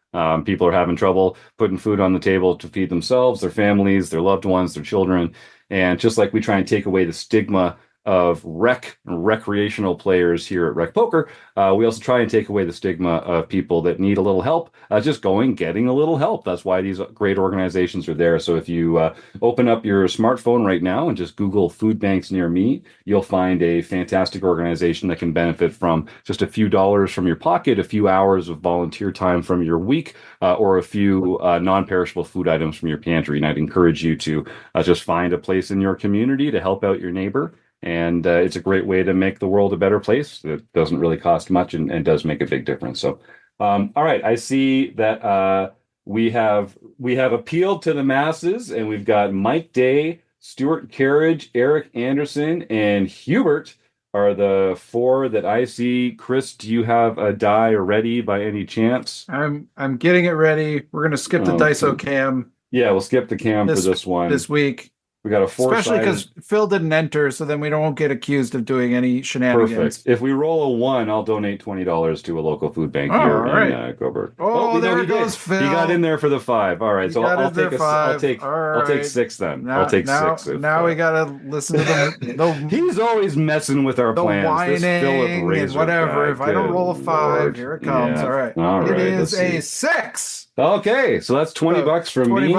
People are having trouble putting food on the table to feed themselves, their families, their loved ones, their children. And just like we try and take away the stigma of recreational players here at Rec Poker, we also try and take away the stigma of people that need a little help, getting a little help. That's why these great organizations are there. So if you open up your smartphone right now and just Google food banks near me, you'll find a fantastic organization that can benefit from just a few dollars from your pocket, a few hours of volunteer time from your week, or a few non-perishable food items from your pantry. And I'd encourage you to just find a place in your community to help out your neighbor. And it's a great way to make the world a better place. It doesn't really cost much and does make a big difference. So, all right, I see that we have appealed to the masses, and we've got Mike Day, Stuart Carriage, Eric Anderson, and Hubert are the four that I see. Chris, do you have a die ready by any chance? I'm getting it ready. We're gonna skip the Dice-O cam. Yeah, we'll skip the cam for this one this week. We got a four-sided. Especially because Phil didn't enter, so then we don't get accused of doing any shenanigans. Perfect. If we roll a 1, I'll donate $20 to a local food bank here in Coburg. There goes Phil. He got in there for the 5. All right, so I'll take 6 then. I'll take 6. Now we gotta listen to them. He's always messing with our plans. Whining this Philip Razor and whatever. guy. If I don't roll a 5, here it comes. Yeah. All right. It is a 6. Okay, so that's $20 from me.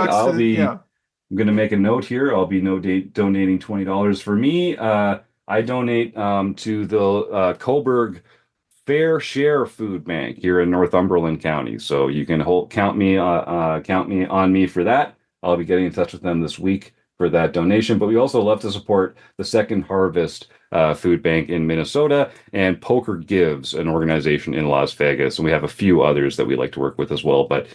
I'm going to make a note here. I'll be donating $20 for me. I donate to the Coburg Fair Share Food Bank here in Northumberland County. So you can count me on me for that. I'll be getting in touch with them this week for that donation. But we also love to support the Second Harvest Food Bank in Minnesota and Poker Gives, an organization in Las Vegas. And we have a few others that we like to work with as well. But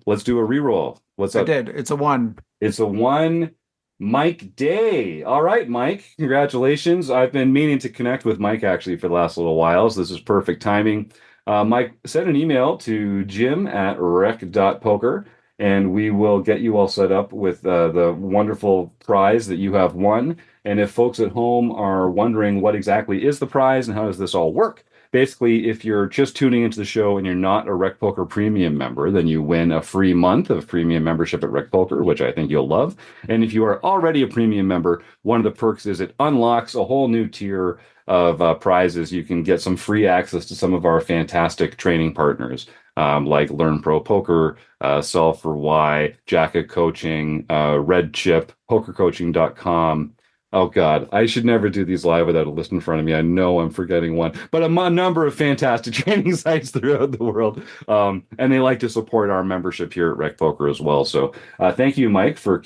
let's do a reroll. What's up? I did. It's a 1. It's a 1. Mike Day. All right, Mike. Congratulations. I've been meaning to connect with Mike actually for the last little while, so this is perfect timing. Mike, send an email to jim@rec.poker, and we will get you all set up with the wonderful prize that you have won. And if folks at home are wondering what exactly is the prize and how does this all work, basically, if you're just tuning into the show and you're not a RecPoker Premium member, then you win a free month of premium membership at RecPoker, which I think you'll love. And if you are already a premium member, one of the perks is it unlocks a whole new tier of prizes. You can get some free access to some of our fantastic training partners, like Learn Pro Poker, Solve for Why, Jacket Coaching, Red Chip, PokerCoaching.com. Oh God, I should never do these live without a list in front of me. I know I'm forgetting one, but a number of fantastic training sites throughout the world. And they like to support our membership here at RecPoker as well. So thank you, Mike, for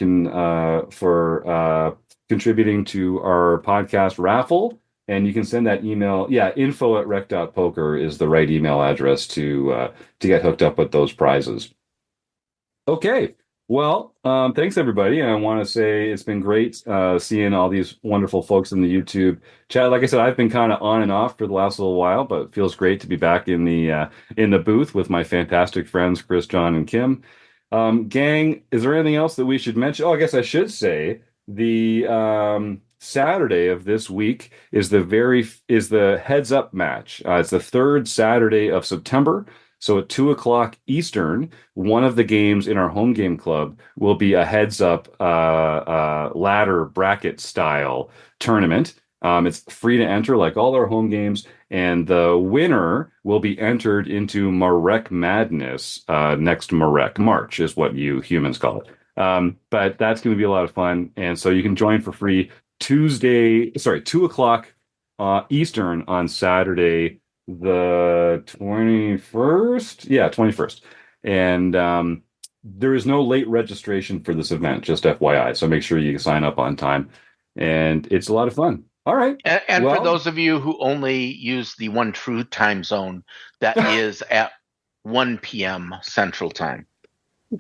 contributing to our podcast raffle. And you can send that email. Yeah, info@rec.poker is the right email address to get hooked up with those prizes. Okay. Well, thanks everybody. And I want to say it's been great seeing all these wonderful folks in the YouTube chat. Like I said, I've been kind of on and off for the last little while, but it feels great to be back in the booth with my fantastic friends Chris, John, and Kim. Gang, is there anything else that we should mention? Oh, I guess I should say the Saturday of this week is the heads up match. It's the third Saturday of September. So at 2:00 Eastern, one of the games in our home game club will be a heads up ladder bracket style tournament. It's free to enter like all our home games, and the winner will be entered into Marek Madness next March is what you humans call it. But that's going to be a lot of fun, and so you can join for free 2:00 Eastern on Saturday, the 21st. Yeah, 21st. And there is no late registration for this event, just FYI. So make sure you sign up on time. And it's a lot of fun. All right. And for those of you who only use the one true time zone, that is at 1 p.m. Central Time.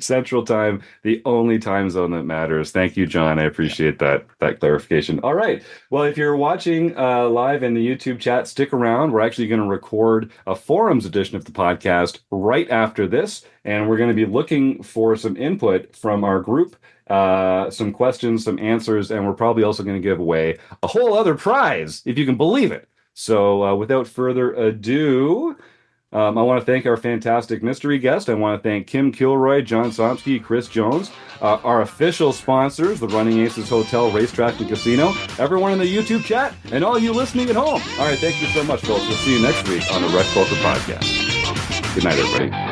Central Time, the only time zone that matters. Thank you, John. I appreciate that clarification. All right. Well, if you're watching live in the YouTube chat, stick around. We're actually going to record a forums edition of the podcast right after this, and we're going to be looking for some input from our group, some questions, some answers, and we're probably also going to give away a whole other prize, if you can believe it. So without further ado, I want to thank our fantastic mystery guest. I want to thank Kim Kilroy, John Somsky, Chris Jones, our official sponsors, the Running Aces Hotel, Racetrack, and Casino, everyone in the YouTube chat, and all you listening at home. All right, thank you so much, folks. We'll see you next week on the RecPoker Podcast. Good night, everybody.